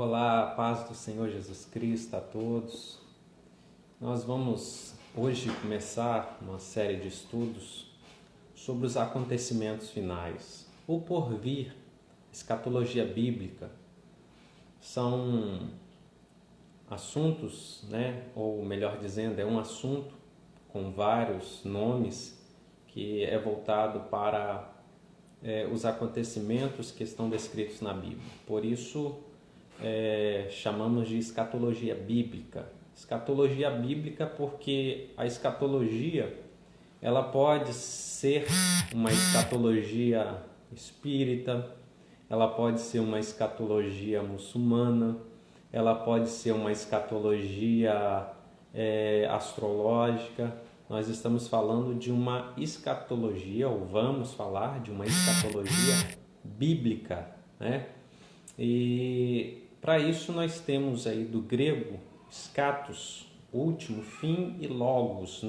Olá, a paz do Senhor Jesus Cristo a todos. Nós vamos hoje começar uma série de estudos sobre os acontecimentos finais. O porvir, escatologia bíblica, são assuntos, ou melhor dizendo, é um assunto com vários nomes que é voltado para os acontecimentos que estão descritos na Bíblia. Por isso, chamamos de escatologia bíblica. Escatologia bíblica porque a escatologia ela pode ser uma escatologia espírita, ela pode ser uma escatologia muçulmana, ela pode ser uma escatologia astrológica. Nós estamos falando de uma escatologia, ou vamos falar de uma escatologia bíblica, E para isso nós temos aí do grego skatos, último, fim, e logos,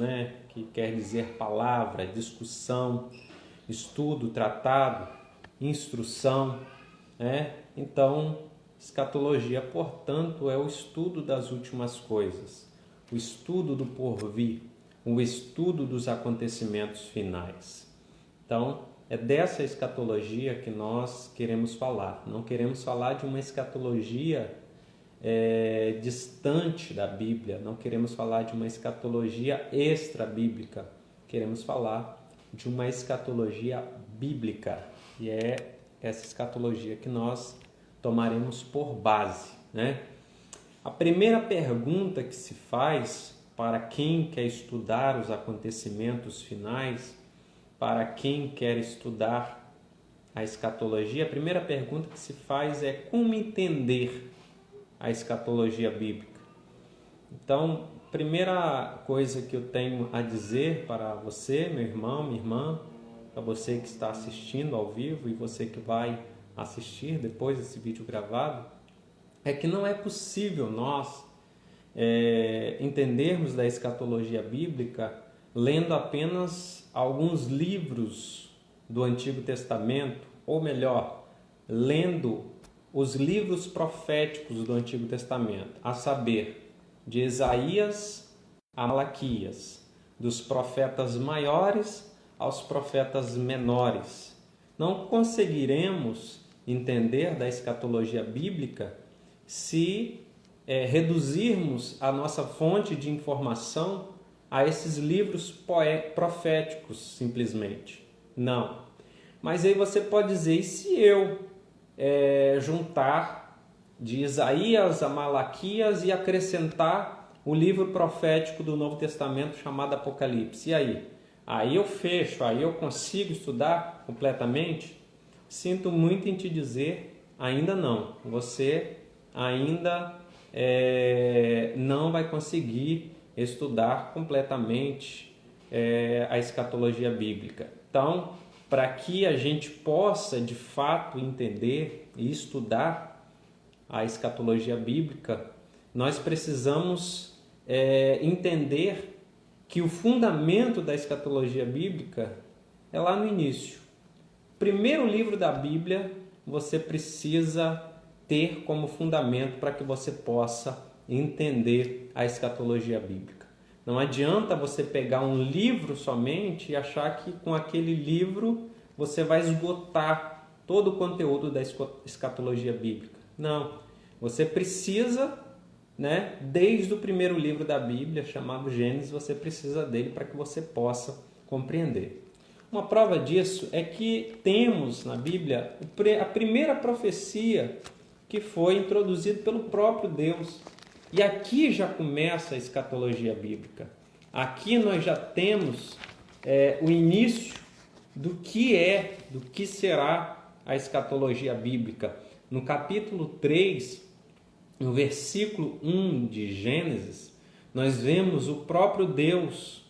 que quer dizer palavra, discussão, estudo, tratado, instrução, Então, escatologia, portanto, é o estudo das últimas coisas, o estudo do porvir, o estudo dos acontecimentos finais. Então, é dessa escatologia que nós queremos falar. Não queremos falar de uma escatologia distante da Bíblia, não queremos falar de uma escatologia extra-bíblica, queremos falar de uma escatologia bíblica, e é essa escatologia que nós tomaremos por base. A primeira pergunta que se faz para quem quer estudar os acontecimentos finais, para quem quer estudar a escatologia, a primeira pergunta que se faz é como entender a escatologia bíblica. Então, a primeira coisa que eu tenho a dizer para você, meu irmão, minha irmã, para você que está assistindo ao vivo e você que vai assistir depois desse vídeo gravado, é que não é possível nós entendermos da escatologia bíblica lendo apenas alguns livros do Antigo Testamento, ou melhor, lendo os livros proféticos do Antigo Testamento, a saber, de Isaías a Malaquias, dos profetas maiores aos profetas menores. Não conseguiremos entender da escatologia bíblica se reduzirmos a nossa fonte de informação a esses livros proféticos, simplesmente. Não. Mas aí você pode dizer, e se eu juntar de Isaías a Malaquias e acrescentar o livro profético do Novo Testamento chamado Apocalipse? E aí? Aí eu fecho, aí eu consigo estudar completamente? Sinto muito em te dizer, ainda não. Você ainda não vai conseguir estudar completamente a escatologia bíblica. Então, para que a gente possa de fato entender e estudar a escatologia bíblica, nós precisamos entender que o fundamento da escatologia bíblica é lá no início. Primeiro livro da Bíblia você precisa ter como fundamento para que você possa entender a escatologia bíblica. Não adianta você pegar um livro somente e achar que com aquele livro você vai esgotar todo o conteúdo da escatologia bíblica. Não. Você precisa, desde o primeiro livro da Bíblia, chamado Gênesis, você precisa dele para que você possa compreender. Uma prova disso é que temos na Bíblia a primeira profecia que foi introduzida pelo próprio Deus. E aqui já começa a escatologia bíblica. Aqui nós já temos o início do que será a escatologia bíblica. No capítulo 3, no versículo 1 de Gênesis, nós vemos o próprio Deus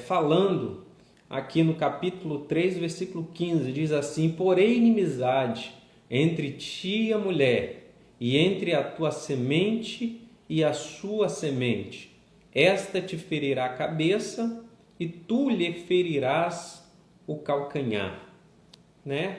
falando. Aqui no capítulo 3, versículo 15, diz assim: porém inimizade entre ti e a mulher, e entre a tua semente e a sua semente. Esta te ferirá a cabeça, e tu lhe ferirás o calcanhar.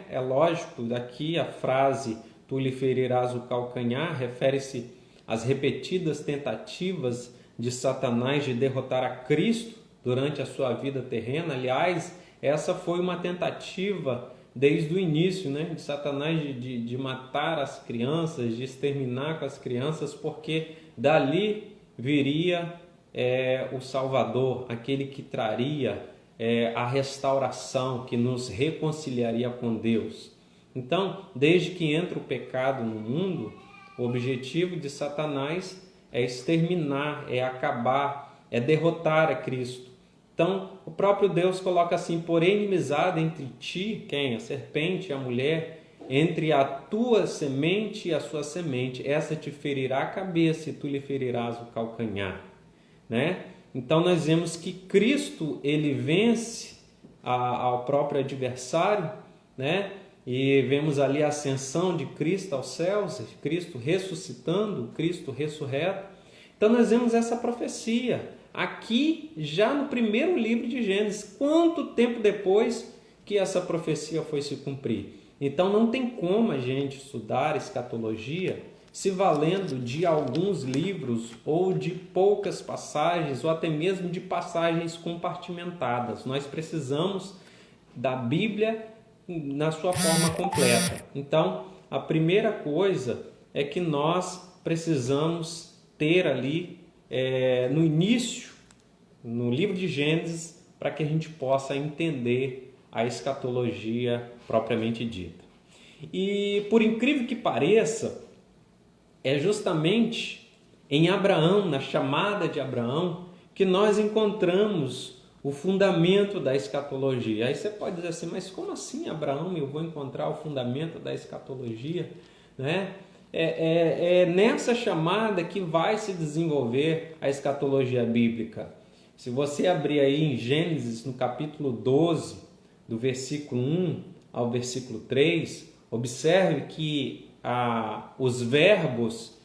É lógico, daqui a frase tu lhe ferirás o calcanhar, refere-se às repetidas tentativas de Satanás de derrotar a Cristo durante a sua vida terrena. Aliás, essa foi uma tentativa desde o início, né, de Satanás de matar as crianças, de exterminar com as crianças, porque dali viria o Salvador, aquele que traria a restauração, que nos reconciliaria com Deus. Então, desde que entra o pecado no mundo, o objetivo de Satanás é exterminar, é acabar, é derrotar a Cristo. Então, o próprio Deus coloca assim: porém, inimizade entre ti, quem? A serpente e a mulher, entre a tua semente e a sua semente. Essa te ferirá a cabeça e tu lhe ferirás o calcanhar. Né? Então, nós vemos que Cristo, ele vence ao próprio adversário, né? E vemos ali a ascensão de Cristo aos céus, Cristo ressuscitando, Cristo ressurreto. Então, nós vemos essa profecia aqui já no primeiro livro de Gênesis. Quanto tempo depois que essa profecia foi se cumprir? Então não tem como a gente estudar escatologia se valendo de alguns livros ou de poucas passagens ou até mesmo de passagens compartimentadas. Nós precisamos da Bíblia na sua forma completa. Então, a primeira coisa é que nós precisamos ter ali no início, no livro de Gênesis, para que a gente possa entender a escatologia propriamente dita. E por incrível que pareça, é justamente em Abraão, na chamada de Abraão, que nós encontramos o fundamento da escatologia. Aí você pode dizer assim: mas como assim, Abraão, eu vou encontrar o fundamento da escatologia? Né? É nessa chamada que vai se desenvolver a escatologia bíblica. Se você abrir aí em Gênesis, no capítulo 12, do versículo 1 ao versículo 3, observe que os verbos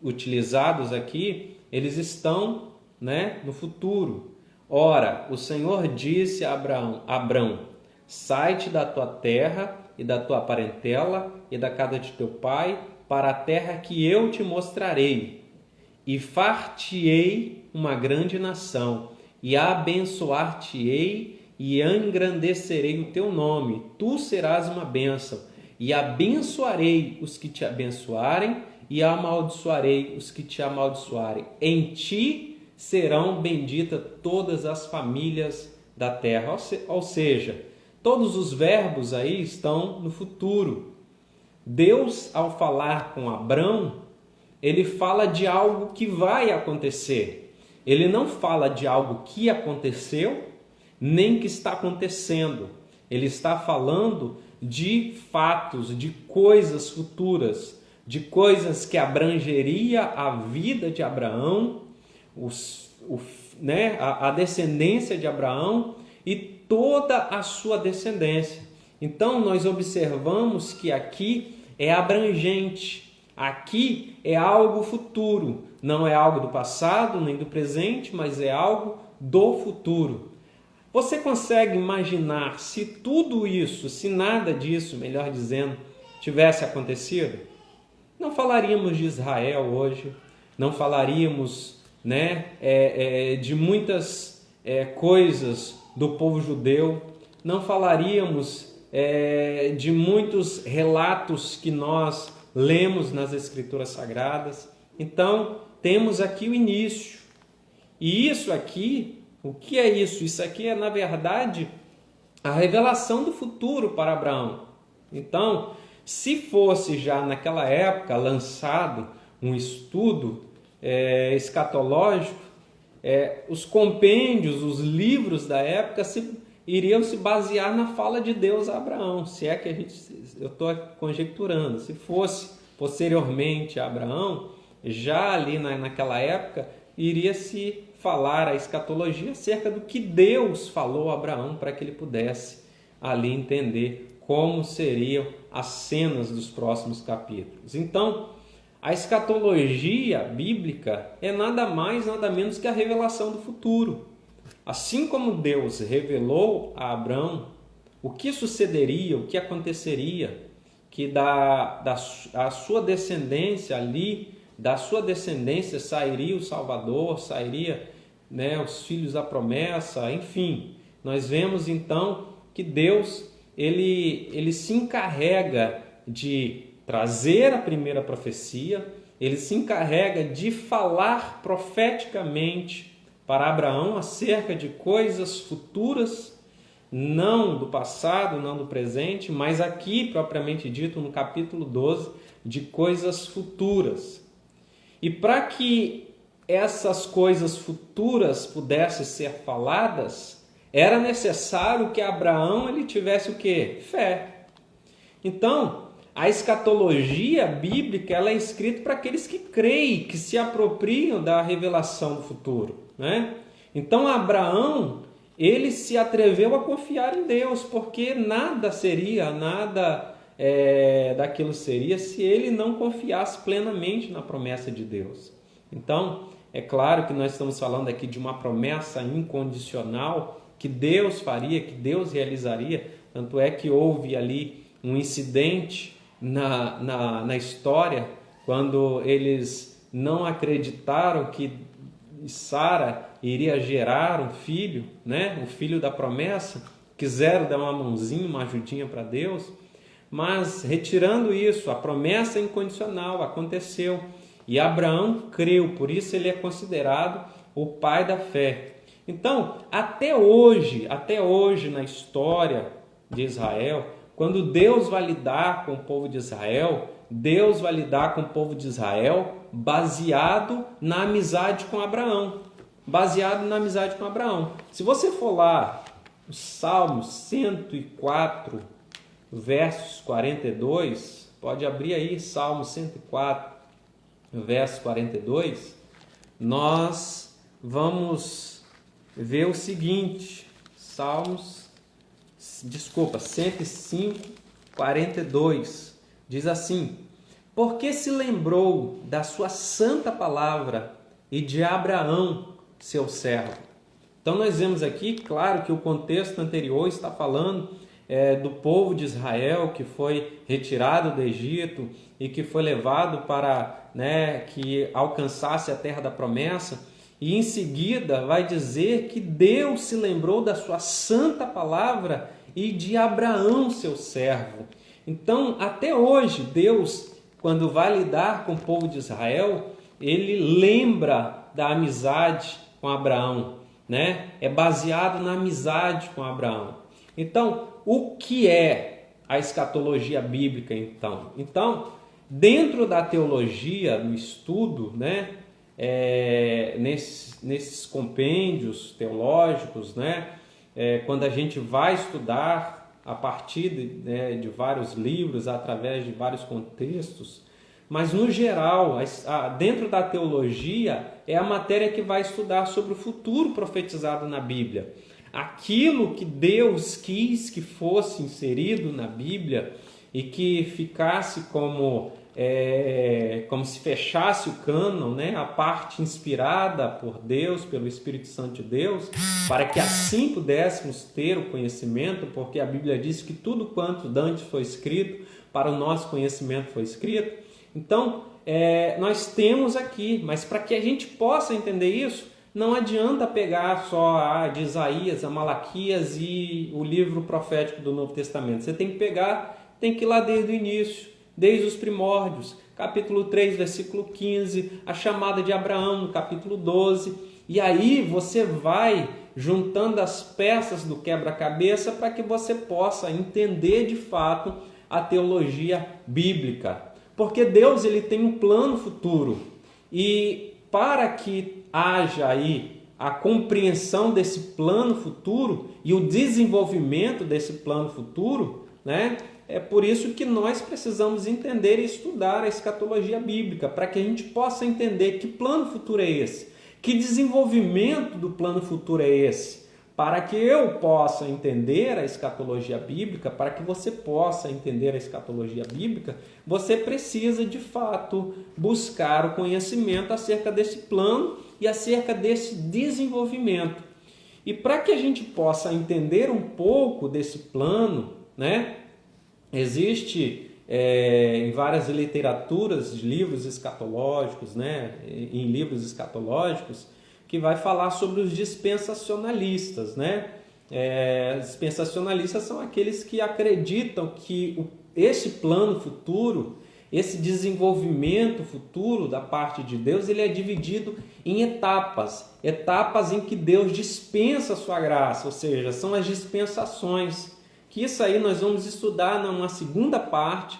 utilizados aqui, eles estão, né, no futuro. Ora, o Senhor disse a Abrão: sai-te da tua terra e da tua parentela e da casa de teu pai, para a terra que eu te mostrarei, e far-te-ei uma grande nação, e abençoar-te-ei, e engrandecerei o teu nome. Tu serás uma bênção, e abençoarei os que te abençoarem, e amaldiçoarei os que te amaldiçoarem. Em ti serão benditas todas as famílias da terra. Ou seja, todos os verbos aí estão no futuro. Deus, ao falar com Abrão, ele fala de algo que vai acontecer. Ele não fala de algo que aconteceu, nem que está acontecendo. Ele está falando de fatos, de coisas futuras, de coisas que abrangeria a vida de Abraão, a descendência de Abraão e toda a sua descendência. Então nós observamos que aqui é abrangente, aqui é algo futuro, não é algo do passado nem do presente, mas é algo do futuro. Você consegue imaginar se tudo isso, se nada disso, melhor dizendo, tivesse acontecido? Não falaríamos de Israel hoje, não falaríamos, de muitas coisas do povo judeu, não falaríamos de muitos relatos que nós lemos nas Escrituras Sagradas. Então, temos aqui o início. E isso aqui, o que é isso? Isso aqui é, na verdade, a revelação do futuro para Abraão. Então, se fosse já naquela época lançado um estudo escatológico, os compêndios, os livros da época iriam se basear na fala de Deus a Abraão, se é que eu estou conjecturando. Se fosse posteriormente a Abraão, já ali naquela época, iria se falar a escatologia acerca do que Deus falou a Abraão para que ele pudesse ali entender como seriam as cenas dos próximos capítulos. Então, a escatologia bíblica é nada mais, nada menos que a revelação do futuro. Assim como Deus revelou a Abraão o que sucederia, o que aconteceria, que a sua descendência ali, da sua descendência sairia o Salvador, sairia, né, os filhos da promessa, enfim. Nós vemos então que Deus ele se encarrega de trazer a primeira profecia, ele se encarrega de falar profeticamente para Abraão acerca de coisas futuras, não do passado, não do presente, mas aqui, propriamente dito, no capítulo 12, de coisas futuras. E para que essas coisas futuras pudessem ser faladas, era necessário que Abraão ele tivesse o quê? Fé. Então, a escatologia bíblica ela é escrita para aqueles que creem, que se apropriam da revelação do futuro, né? Então, Abraão ele se atreveu a confiar em Deus, porque nada daquilo seria se ele não confiasse plenamente na promessa de Deus. Então, é claro que nós estamos falando aqui de uma promessa incondicional que Deus faria, que Deus realizaria. Tanto é que houve ali um incidente na história, quando eles não acreditaram que Sara iria gerar um filho, né? O filho da promessa, quiseram dar uma mãozinha, uma ajudinha para Deus, mas retirando isso, a promessa incondicional aconteceu e Abraão creu, por isso ele é considerado o pai da fé. Então, até hoje na história de Israel, quando Deus vai lidar com o povo de Israel, Deus vai lidar com o povo de Israel baseado na amizade com Abraão. Baseado na amizade com Abraão. Se você for lá, o Salmo 104, versos 42, pode abrir aí, Salmo 104, verso 42, nós vamos ver o seguinte, 105, 42, diz assim: porque se lembrou da sua santa palavra e de Abraão, seu servo. Então nós vemos aqui, claro que o contexto anterior está falando do povo de Israel que foi retirado do Egito e que foi levado para, que alcançasse a terra da promessa. E em seguida vai dizer que Deus se lembrou da sua santa palavra e de Abraão, seu servo. Então, até hoje, Deus, quando vai lidar com o povo de Israel, ele lembra da amizade com Abraão, né? É baseado na amizade com Abraão. Então, o que é a escatologia bíblica, então? Então, dentro da teologia, no estudo, né? Nesses compêndios teológicos, né? Quando a gente vai estudar a partir de vários livros, através de vários contextos, mas no geral, dentro da teologia, é a matéria que vai estudar sobre o futuro profetizado na Bíblia. Aquilo que Deus quis que fosse inserido na Bíblia e que ficasse como se fechasse o cânon, né? A parte inspirada por Deus, pelo Espírito Santo de Deus, para que assim pudéssemos ter o conhecimento, porque a Bíblia diz que tudo quanto dantes foi escrito, para o nosso conhecimento foi escrito. Então, nós temos aqui, mas para que a gente possa entender isso, não adianta pegar só de Isaías, a Malaquias e o livro profético do Novo Testamento. Você tem que ir lá desde o início, desde os primórdios, capítulo 3, versículo 15, a chamada de Abraão, no capítulo 12, e aí você vai juntando as peças do quebra-cabeça para que você possa entender de fato a teologia bíblica. Porque Deus ele tem um plano futuro, e para que haja aí a compreensão desse plano futuro e o desenvolvimento desse plano futuro, né? É por isso que nós precisamos entender e estudar a escatologia bíblica, para que a gente possa entender que plano futuro é esse, que desenvolvimento do plano futuro é esse. Para que eu possa entender a escatologia bíblica, para que você possa entender a escatologia bíblica, você precisa de fato buscar o conhecimento acerca desse plano e acerca desse desenvolvimento. E para que a gente possa entender um pouco desse plano, né? Existe em várias literaturas de livros escatológicos, né? Em livros escatológicos, que vai falar sobre os dispensacionalistas, né? Dispensacionalistas são aqueles que acreditam que esse plano futuro, esse desenvolvimento futuro da parte de Deus, ele é dividido em etapas em que Deus dispensa a sua graça, ou seja, são as dispensações, que isso aí nós vamos estudar numa segunda parte,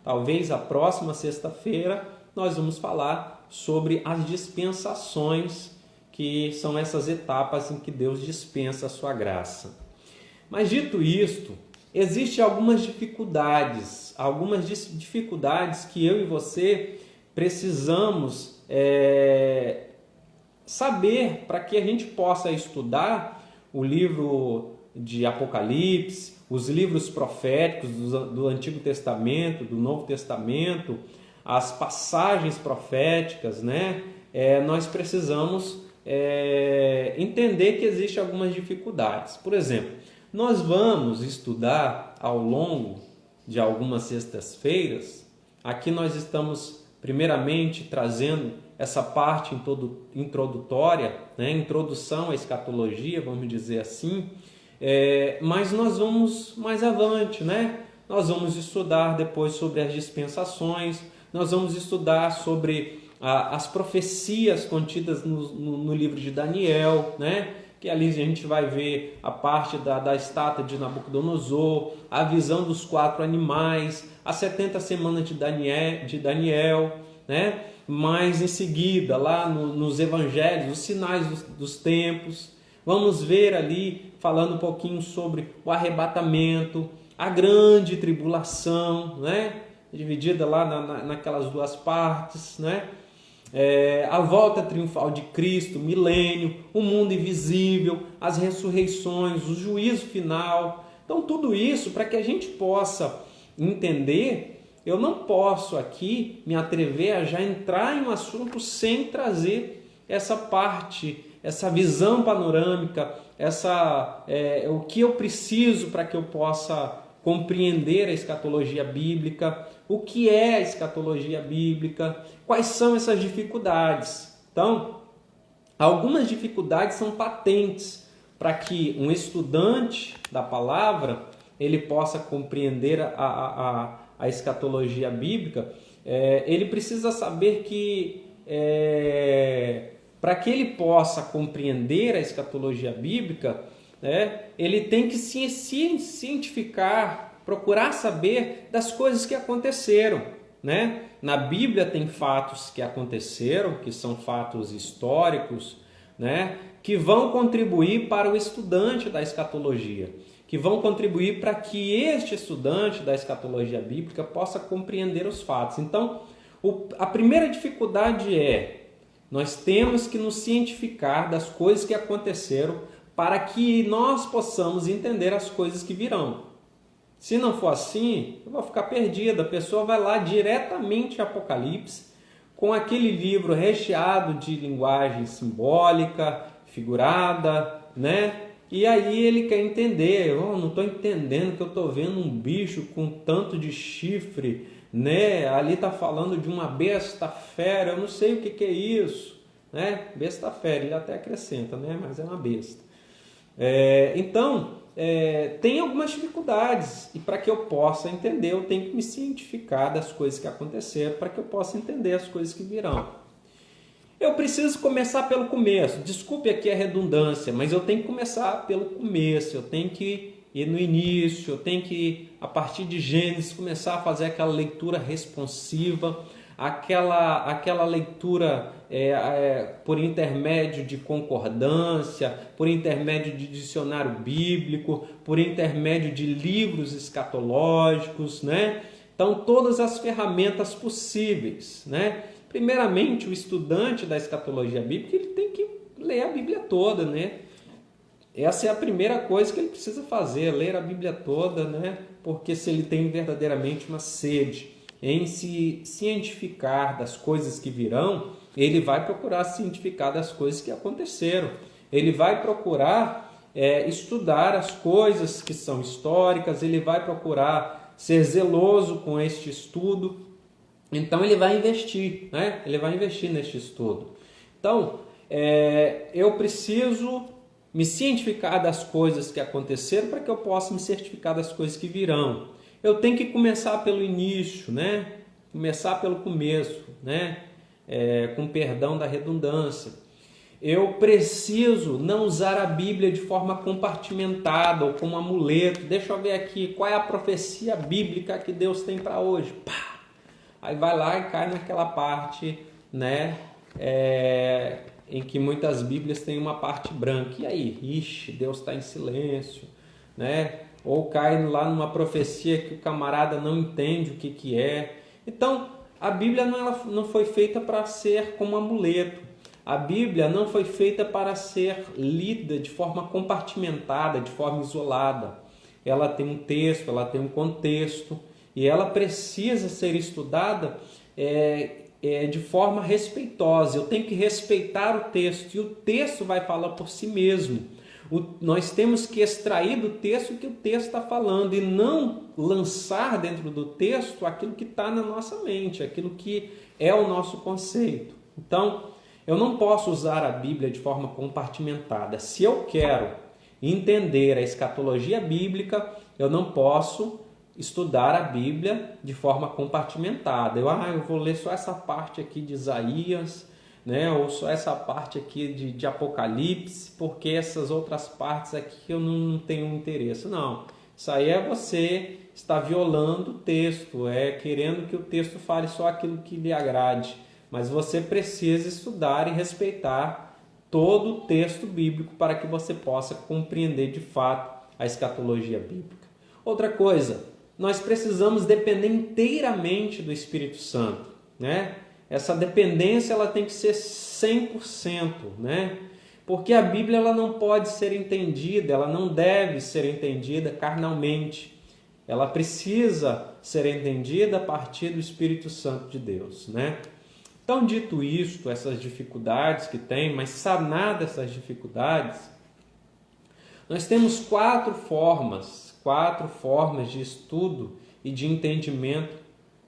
talvez a próxima sexta-feira, nós vamos falar sobre as dispensações, que são essas etapas em que Deus dispensa a sua graça. Mas dito isto, existem algumas dificuldades que eu e você precisamos saber para que a gente possa estudar o livro de Apocalipse, os livros proféticos do Antigo Testamento, do Novo Testamento, as passagens proféticas, né? Nós precisamos entender que existem algumas dificuldades. Por exemplo, nós vamos estudar ao longo de algumas sextas-feiras. Aqui nós estamos primeiramente trazendo essa parte introdutória, né? Introdução à escatologia, vamos dizer assim, mas nós vamos mais avante, né? Nós vamos estudar depois sobre as dispensações, nós vamos estudar sobre as profecias contidas no livro de Daniel, né? Que ali a gente vai ver a parte da estátua de Nabucodonosor, a visão dos 4 animais, as 70 semanas de Daniel, né? Mas em seguida, lá nos evangelhos, os sinais dos tempos, vamos ver ali, falando um pouquinho sobre o arrebatamento, a grande tribulação, né? Dividida lá naquelas duas partes, né? A volta triunfal de Cristo, milênio, o mundo invisível, as ressurreições, o juízo final. Então tudo isso, para que a gente possa entender, eu não posso aqui me atrever a já entrar em um assunto sem trazer essa parte, essa visão panorâmica, o que eu preciso para que eu possa compreender a escatologia bíblica, o que é a escatologia bíblica, quais são essas dificuldades. Então, algumas dificuldades são patentes para que um estudante da palavra ele possa compreender a escatologia bíblica. Ele precisa saber que para que ele possa compreender a escatologia bíblica, ele tem que se cientificar, procurar saber das coisas que aconteceram, né? Na Bíblia tem fatos que aconteceram, que são fatos históricos, né? Que vão contribuir para o estudante da escatologia, que vão contribuir para que este estudante da escatologia bíblica possa compreender os fatos. Então, a primeira dificuldade nós temos que nos cientificar das coisas que aconteceram para que nós possamos entender as coisas que virão. Se não for assim, eu vou ficar perdido. A pessoa vai lá diretamente a Apocalipse, com aquele livro recheado de linguagem simbólica, figurada, né? E aí ele quer entender, não estou entendendo que eu estou vendo um bicho com tanto de chifre, né? Ali está falando de uma besta fera, eu não sei o que é isso, né? Besta fera, ele até acrescenta, né? Mas é uma besta. Então, tem algumas dificuldades, e para que eu possa entender, eu tenho que me cientificar das coisas que aconteceram, para que eu possa entender as coisas que virão. Eu preciso começar pelo começo. Desculpe aqui a redundância, mas eu tenho que começar pelo começo, eu tenho que ir no início, eu tenho que, a partir de Gênesis, começar a fazer aquela leitura responsiva, aquela leitura por intermédio de concordância, por intermédio de dicionário bíblico, por intermédio de livros escatológicos, né? Então, todas as ferramentas possíveis, né? Primeiramente, o estudante da escatologia bíblica ele tem que ler a Bíblia toda, né? Essa é a primeira coisa que ele precisa fazer, ler a Bíblia toda, né? Porque se ele tem verdadeiramente uma sede em se cientificar das coisas que virão, ele vai procurar se cientificar das coisas que aconteceram. Ele vai procurar estudar as coisas que são históricas, ele vai procurar ser zeloso com este estudo. Então ele vai investir, né? Ele vai investir neste estudo. Então, eu preciso me cientificar das coisas que aconteceram para que eu possa me certificar das coisas que virão. Eu tenho que começar pelo início, né? Começar pelo começo, né? Com perdão da redundância. Eu preciso não usar a Bíblia de forma compartimentada ou como amuleto. Deixa eu ver aqui, qual é a profecia bíblica que Deus tem para hoje? Pá! Aí vai lá e cai naquela parte, né? Em que muitas Bíblias têm uma parte branca. E aí? Ixi, Deus está em silêncio, né? Ou cai lá numa profecia que o camarada não entende o que é. Então, a Bíblia não foi feita para ser como amuleto. A Bíblia não foi feita para ser lida de forma compartimentada, de forma isolada. Ela tem um texto, ela tem um contexto e ela precisa ser estudada de forma respeitosa. Eu tenho que respeitar o texto e o texto vai falar por si mesmo. Nós temos que extrair do texto o que o texto está falando e não lançar dentro do texto aquilo que está na nossa mente, aquilo que é o nosso conceito. Então, eu não posso usar a Bíblia de forma compartimentada. Se eu quero entender a escatologia bíblica, eu não posso estudar a Bíblia de forma compartimentada. Eu vou ler só essa parte aqui de Isaías, né? Ou só essa parte aqui de Apocalipse, porque essas outras partes aqui eu não tenho interesse. Não, isso aí você está violando o texto, querendo que o texto fale só aquilo que lhe agrade. Mas você precisa estudar e respeitar todo o texto bíblico para que você possa compreender de fato a escatologia bíblica. Outra coisa, nós precisamos depender inteiramente do Espírito Santo, né? Essa dependência ela tem que ser 100%, né? Porque a Bíblia ela não pode ser entendida, ela não deve ser entendida carnalmente. Ela precisa ser entendida a partir do Espírito Santo de Deus, né? Então, dito isto, essas dificuldades que tem, mas sanadas essas dificuldades, nós temos quatro formas de estudo e de entendimento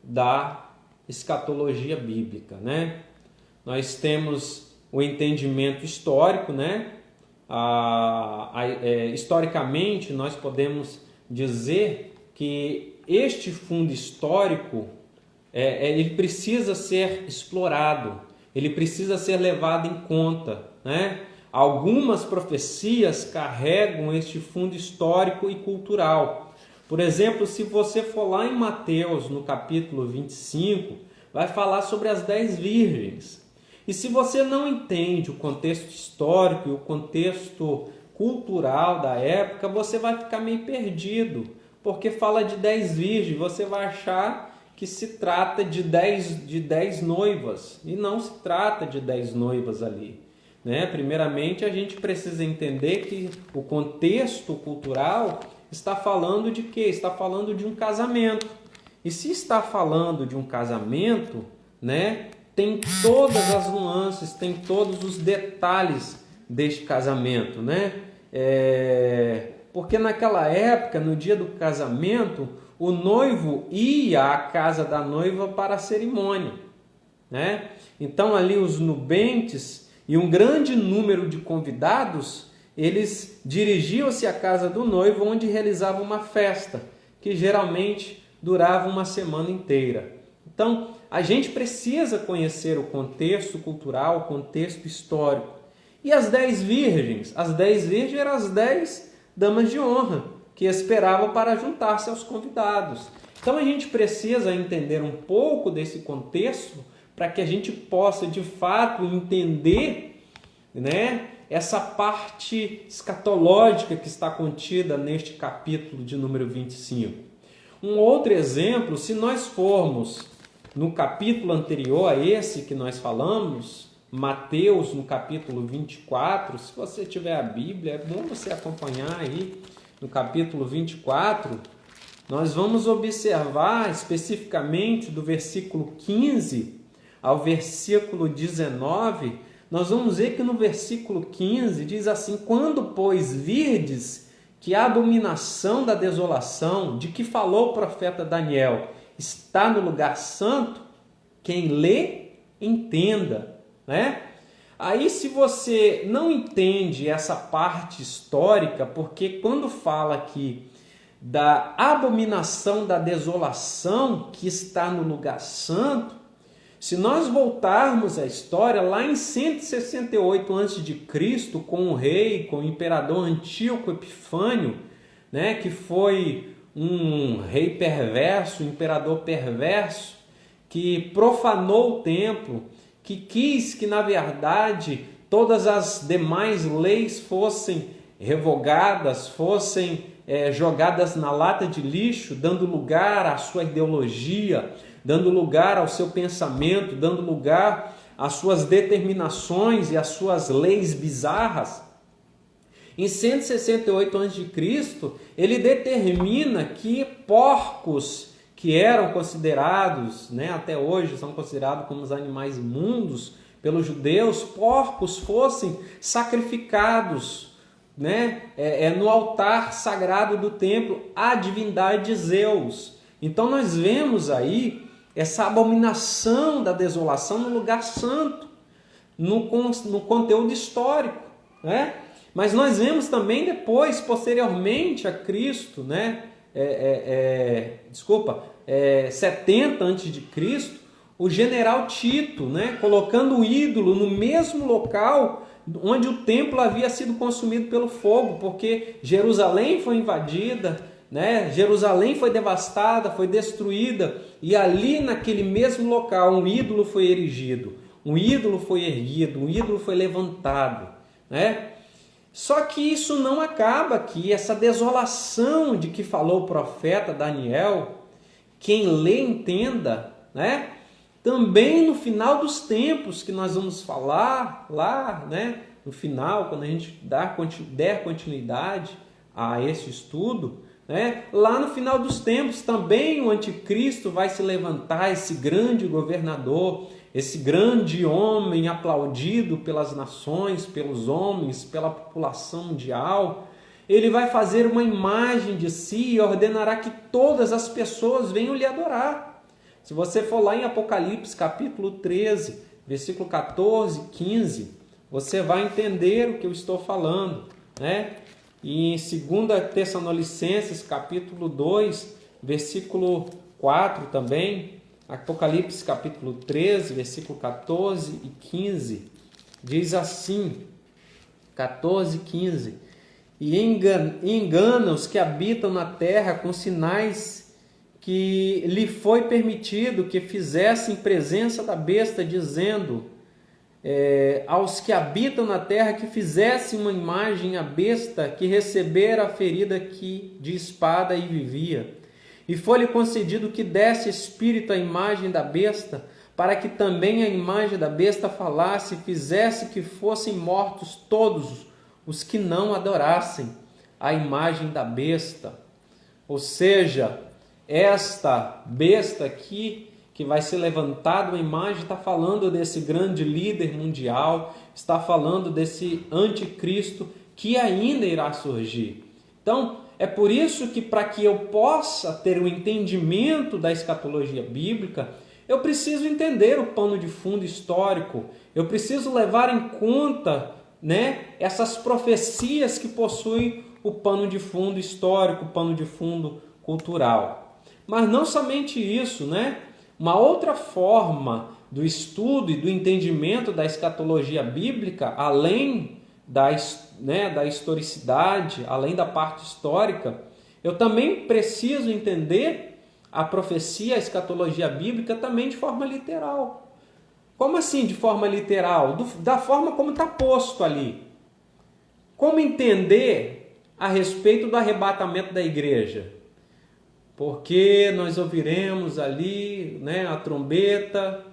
da escatologia bíblica, né? Nós temos o entendimento histórico, né? Historicamente, nós podemos dizer que este fundo histórico ele precisa ser explorado, ele precisa ser levado em conta, né? Algumas profecias carregam este fundo histórico e cultural. Por exemplo, se você for lá em Mateus, no capítulo 25, vai falar sobre as 10 virgens. E se você não entende o contexto histórico e o contexto cultural da época, você vai ficar meio perdido, porque fala de 10 virgens, você vai achar que se trata de 10 noivas, e não se trata de 10 noivas ali, né? Primeiramente, a gente precisa entender que o contexto cultural está falando de quê? Está falando de um casamento. E se está falando de um casamento, né, tem todas as nuances, tem todos os detalhes deste casamento, né? Porque naquela época, no dia do casamento, o noivo ia à casa da noiva para a cerimônia, né? Então ali os nubentes e um grande número de convidados, eles dirigiam-se à casa do noivo, onde realizavam uma festa, que geralmente durava uma semana inteira. Então, a gente precisa conhecer o contexto cultural, o contexto histórico. E as 10 virgens? As 10 virgens eram as 10 damas de honra, que esperavam para juntar-se aos convidados. Então a gente precisa entender um pouco desse contexto para que a gente possa de fato entender, né, essa parte escatológica que está contida neste capítulo de número 25. Um outro exemplo, se nós formos no capítulo anterior a esse que nós falamos, Mateus, no capítulo 24, se você tiver a Bíblia, é bom você acompanhar aí. No capítulo 24, nós vamos observar especificamente do versículo 15 ao versículo 19, nós vamos ver que no versículo 15 diz assim: quando, pois, virdes que a abominação da desolação, de que falou o profeta Daniel, está no lugar santo, quem lê, entenda, né? Aí, se você não entende essa parte histórica, porque quando fala aqui da abominação da desolação que está no lugar santo, se nós voltarmos à história, lá em 168 a.C., com o rei, com o imperador Antíoco Epifânio, né, que foi um rei perverso, um imperador perverso, que profanou o templo, que quis que, na verdade, todas as demais leis fossem revogadas, fossem jogadas na lata de lixo, dando lugar à sua ideologia, dando lugar ao seu pensamento, dando lugar às suas determinações e às suas leis bizarras. Em 168 a.C., ele determina que porcos que eram considerados, né, até hoje são considerados como os animais imundos pelos judeus, porcos fossem sacrificados, né, no altar sagrado do templo à divindade Zeus. Então nós vemos aí essa abominação da desolação no lugar santo, no conteúdo histórico, né? Mas nós vemos também depois, posteriormente a Cristo, né? 70 a.C., o general Tito, né? Colocando o ídolo no mesmo local onde o templo havia sido consumido pelo fogo, porque Jerusalém foi invadida, né? Jerusalém foi devastada, foi destruída, e ali naquele mesmo local um ídolo foi erigido, um ídolo foi erguido, um ídolo foi levantado, né? Só que isso não acaba aqui, essa desolação de que falou o profeta Daniel, quem lê entenda, né? Também no final dos tempos, que nós vamos falar lá, né? No final, quando a gente der continuidade a esse estudo, né? Lá no final dos tempos também o anticristo vai se levantar, esse grande governador, esse grande homem aplaudido pelas nações, pelos homens, pela população mundial. Ele vai fazer uma imagem de si e ordenará que todas as pessoas venham lhe adorar. Se você for lá em Apocalipse capítulo 13, versículo 14 e 15, você vai entender o que eu estou falando, né? E em 2 Tessalonicenses capítulo 2, versículo 4 também, Apocalipse capítulo 13, versículo 14 e 15, diz assim, 14 e 15, e engana os que habitam na terra com sinais que lhe foi permitido que fizessem presença da besta, dizendo aos que habitam na terra que fizessem uma imagem à besta que recebera a ferida de espada e vivia. E foi-lhe concedido que desse espírito à imagem da besta, para que também a imagem da besta falasse e fizesse que fossem mortos todos os que não adorassem a imagem da besta. Ou seja, esta besta aqui, que vai ser levantada uma imagem, está falando desse grande líder mundial, está falando desse anticristo que ainda irá surgir. Então, é por isso que, para que eu possa ter o entendimento da escatologia bíblica, eu preciso entender o pano de fundo histórico, eu preciso levar em conta, né, essas profecias que possuem o pano de fundo histórico, o pano de fundo cultural. Mas não somente isso, né? Uma outra forma do estudo e do entendimento da escatologia bíblica, além da historicidade, além da parte histórica, eu também preciso entender a profecia, a escatologia bíblica também de forma literal. Como assim de forma literal? Da forma como está posto ali. Como entender a respeito do arrebatamento da igreja? Porque nós ouviremos ali, né, a trombeta,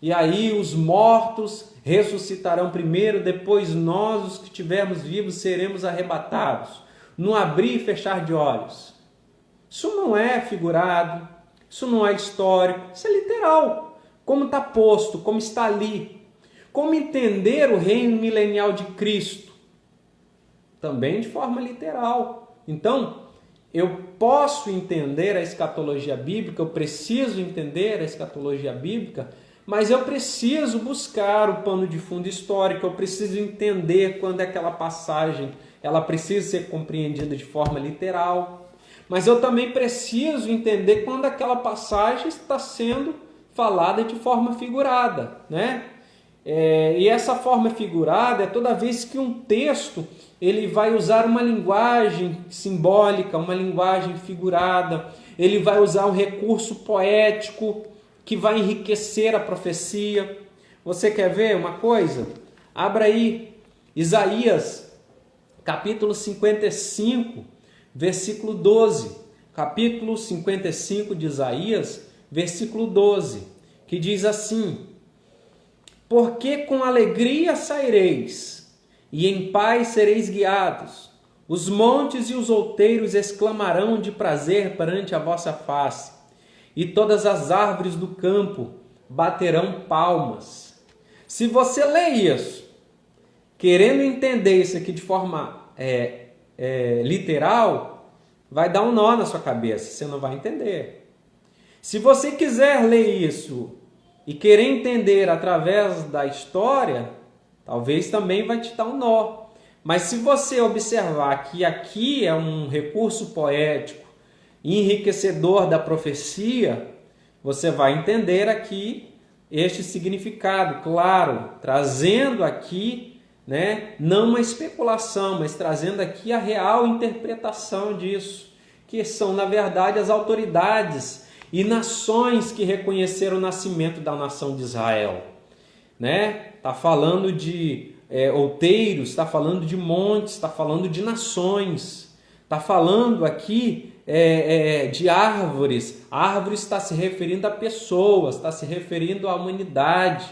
e aí os mortos ressuscitarão primeiro, depois nós, os que estivermos vivos, seremos arrebatados, no abrir e fechar de olhos. Isso não é figurado, isso não é histórico, isso é literal. Como está posto, como está ali. Como entender o reino milenial de Cristo? também de forma literal. Então, eu posso entender a escatologia bíblica, eu preciso entender a escatologia bíblica, mas eu preciso buscar o pano de fundo histórico, eu preciso entender quando aquela passagem ela precisa ser compreendida de forma literal. Mas eu também preciso entender quando aquela passagem está sendo falada de forma figurada, né? E essa forma figurada é toda vez que um texto ele vai usar uma linguagem simbólica, uma linguagem figurada, ele vai usar um recurso poético que vai enriquecer a profecia. Você quer ver uma coisa? Abra aí Isaías, capítulo 55, versículo 12. Capítulo 55 de Isaías, versículo 12, que diz assim: porque com alegria saireis, e em paz sereis guiados. Os montes e os outeiros exclamarão de prazer perante a vossa face, e todas as árvores do campo baterão palmas. Se você lê isso, querendo entender isso aqui de forma literal, vai dar um nó na sua cabeça, você não vai entender. Se você quiser ler isso e querer entender através da história, talvez também vai te dar um nó. Mas se você observar que aqui é um recurso poético enriquecedor da profecia, você vai entender aqui este significado, claro, trazendo aqui, não uma especulação, mas trazendo aqui a real interpretação disso, que são, na verdade, as autoridades e nações que reconheceram o nascimento da nação de Israel. Está falando de outeiros, está falando de montes, está falando de nações, está falando aqui de árvores. Árvores está se referindo a pessoas, está se referindo à humanidade.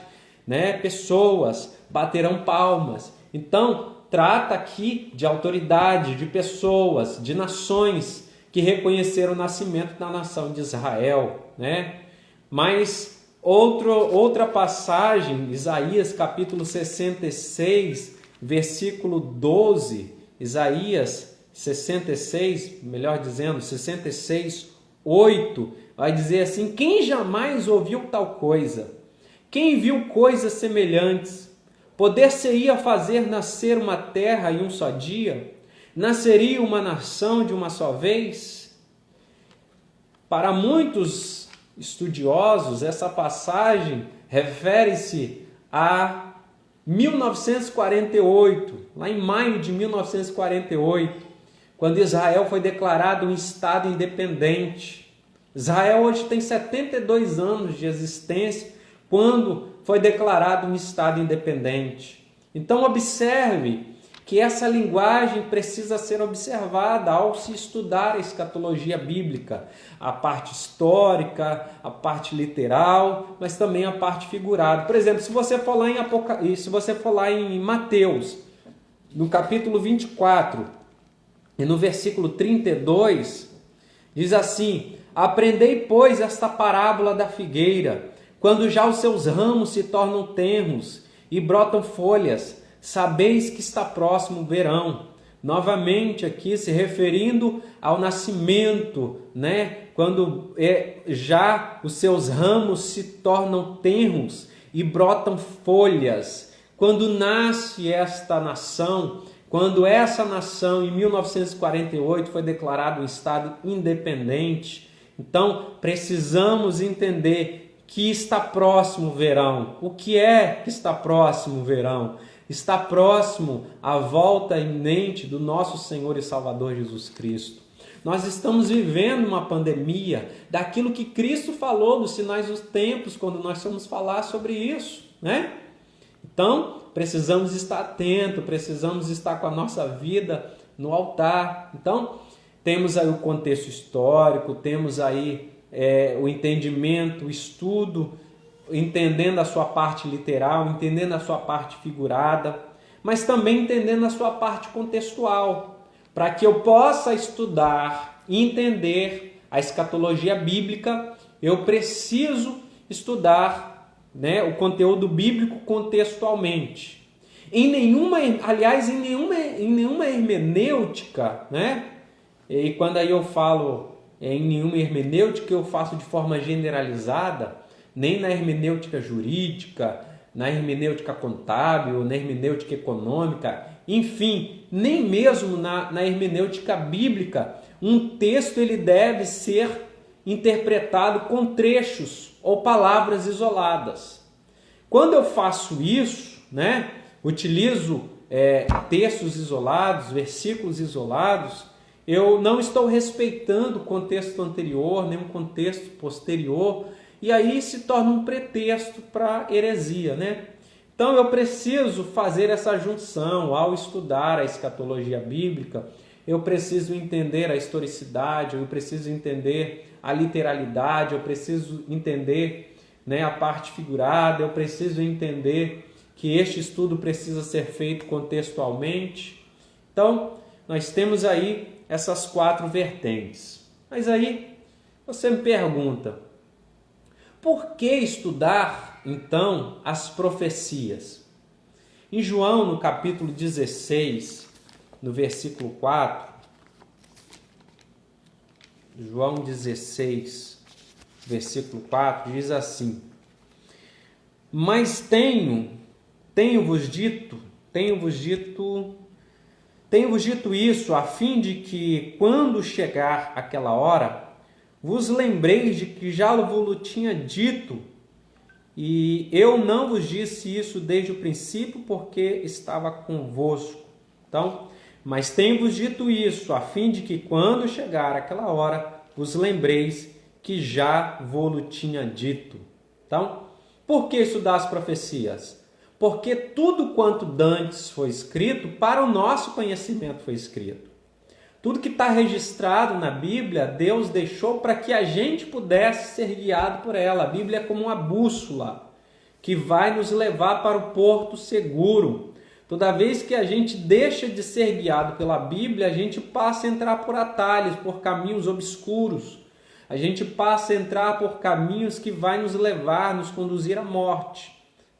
Pessoas baterão palmas. Então, trata aqui de autoridade, de pessoas, de nações que reconheceram o nascimento da nação de Israel. Mas outra passagem, Isaías capítulo 66, versículo 12, Isaías 66, melhor dizendo, 66, 8, vai dizer assim: quem jamais ouviu tal coisa? Quem viu coisas semelhantes? Poder-se-ia fazer nascer uma terra em um só dia? Nasceria uma nação de uma só vez? Para muitos estudiosos, essa passagem refere-se a 1948, lá em maio de 1948, quando Israel foi declarado um Estado independente. Israel hoje tem 72 anos de existência, quando foi declarado um Estado independente. Então observe que essa linguagem precisa ser observada ao se estudar a escatologia bíblica, a parte histórica, a parte literal, mas também a parte figurada. Por exemplo, se você for lá em Mateus, no capítulo 24, e no versículo 32, diz assim: aprendei, pois, esta parábola da figueira, quando já os seus ramos se tornam tenros e brotam folhas, sabeis que está próximo o verão. Novamente aqui se referindo ao nascimento, quando já os seus ramos se tornam tenros e brotam folhas. Quando nasce esta nação, quando essa nação em 1948 foi declarada um Estado independente, então precisamos entender que está próximo o verão. O que é que está próximo o verão? Está próximo a volta iminente do nosso Senhor e Salvador Jesus Cristo. Nós estamos vivendo uma pandemia daquilo que Cristo falou dos sinais dos tempos, quando nós fomos falar sobre isso, Então, precisamos estar atentos, precisamos estar com a nossa vida no altar. Então, temos aí o contexto histórico, temos aí o entendimento, o estudo, entendendo a sua parte literal, entendendo a sua parte figurada, mas também entendendo a sua parte contextual, para que eu possa estudar e entender a escatologia bíblica, eu preciso estudar o conteúdo bíblico contextualmente. Aliás, em nenhuma hermenêutica, né? E quando aí eu falo em nenhuma hermenêutica, eu faço de forma generalizada, nem na hermenêutica jurídica, na hermenêutica contábil, na hermenêutica econômica, enfim, nem mesmo na hermenêutica bíblica, um texto ele deve ser interpretado com trechos ou palavras isoladas. Quando eu faço isso, né, utilizo textos isolados, versículos isolados, eu não estou respeitando o contexto anterior, nem o contexto posterior, e aí se torna um pretexto para heresia, né? Então eu preciso fazer essa junção ao estudar a escatologia bíblica, eu preciso entender a historicidade, eu preciso entender a literalidade, eu preciso entender, né, a parte figurada, eu preciso entender que este estudo precisa ser feito contextualmente. Então, nós temos aí essas 4 vertentes. Mas aí você me pergunta, por que estudar, então, as profecias? Em João, no capítulo 16, no versículo 4, João 16, versículo 4, diz assim: Mas tenho-vos dito isso, a fim de que, quando chegar aquela hora, vos lembreis de que já vos tinha dito, e eu não vos disse isso desde o princípio, porque estava convosco. Então, mas tenho-vos dito isso, a fim de que, quando chegar aquela hora, vos lembreis que já vos tinha dito. Então, por que estudar as profecias? Porque tudo quanto dantes foi escrito, para o nosso conhecimento foi escrito. Tudo que está registrado na Bíblia, Deus deixou para que a gente pudesse ser guiado por ela. A Bíblia é como uma bússola que vai nos levar para o porto seguro. Toda vez que a gente deixa de ser guiado pela Bíblia, a gente passa a entrar por atalhos, por caminhos obscuros. A gente passa a entrar por caminhos que vai nos levar, nos conduzir à morte,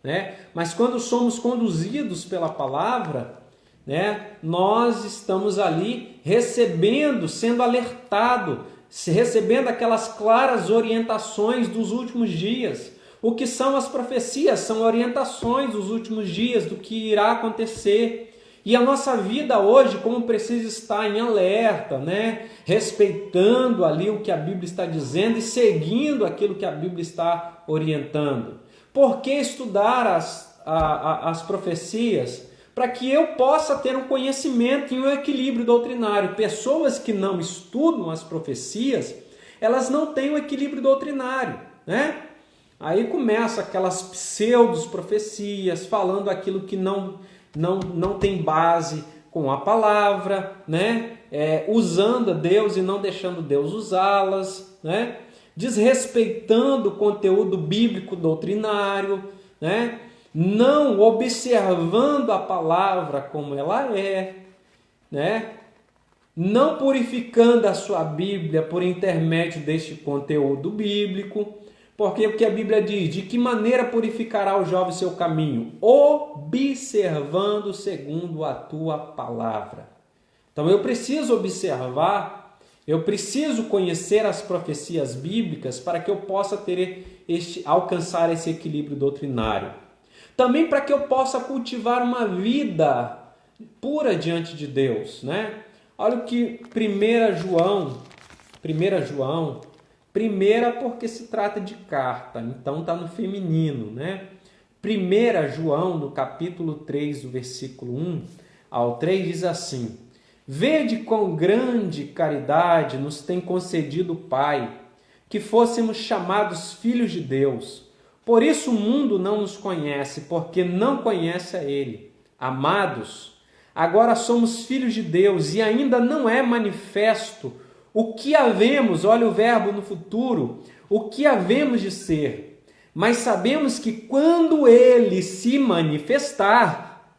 né? Mas quando somos conduzidos pela palavra, né, nós estamos ali recebendo, sendo alertado, recebendo aquelas claras orientações dos últimos dias. O que são as profecias? São orientações dos últimos dias, do que irá acontecer. E a nossa vida hoje, como precisa estar em alerta, né, respeitando ali o que a Bíblia está dizendo e seguindo aquilo que a Bíblia está orientando. Por que estudar as profecias? Para que eu possa ter um conhecimento e um equilíbrio doutrinário. Pessoas que não estudam as profecias, elas não têm um equilíbrio doutrinário, né? Aí começa aquelas pseudos-profecias, falando aquilo que não tem base com a palavra, né? Usando Deus e não deixando Deus usá-las, né? Desrespeitando o conteúdo bíblico doutrinário, né? Não observando a palavra como ela é, né? Não purificando a sua Bíblia por intermédio deste conteúdo bíblico, porque o que a Bíblia diz, de que maneira purificará o jovem seu caminho? Observando segundo a tua palavra. Então eu preciso observar, eu preciso conhecer as profecias bíblicas para que eu possa alcançar esse equilíbrio doutrinário. Também para que eu possa cultivar uma vida pura diante de Deus, né? Olha o que 1 João, primeira porque se trata de carta, então está no feminino, né? 1 João, no capítulo 3, do versículo 1 ao 3, diz assim: Vede quão grande caridade nos tem concedido o Pai, que fôssemos chamados filhos de Deus. Por isso o mundo não nos conhece, porque não conhece a Ele. Amados, agora somos filhos de Deus e ainda não é manifesto o que havemos, olha o verbo no futuro, o que havemos de ser. Mas sabemos que quando Ele se manifestar,